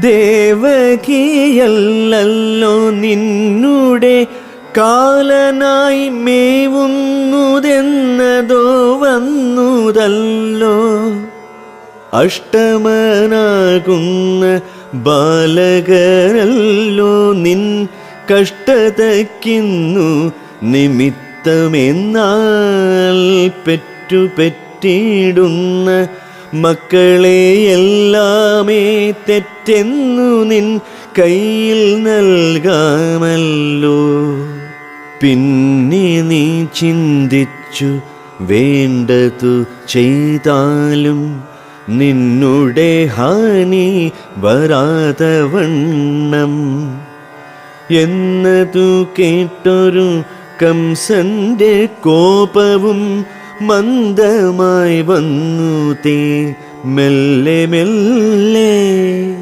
ദേവകിയല്ലോ നിന്നുടെ കാലനായി മേവുന്നതെന്നതോ വന്നുതല്ലോ. അഷ്ടമനാകുന്ന ബാലകരല്ലോ നിൻ കഷ്ടതയ്ക്കിന്നു നിമിത്തമെന്നാൽ പെറ്റിടുന്ന മക്കളെയെല്ലാമേ തെറ്റെന്നു നിൻ കയ്യിൽ നൽകാമല്ലോ. പിന്നെ നീ ചിന്തിച്ചു വേണ്ടതു ചെയ്താലും നിന്നുടെ ഹാനി വരാതവണ്ണം എന്നതു കേട്ടൊരു കംസന്റെ കോപവും മന്ദമായി വന്നു തേ മെല്ലെ മെല്ലെ.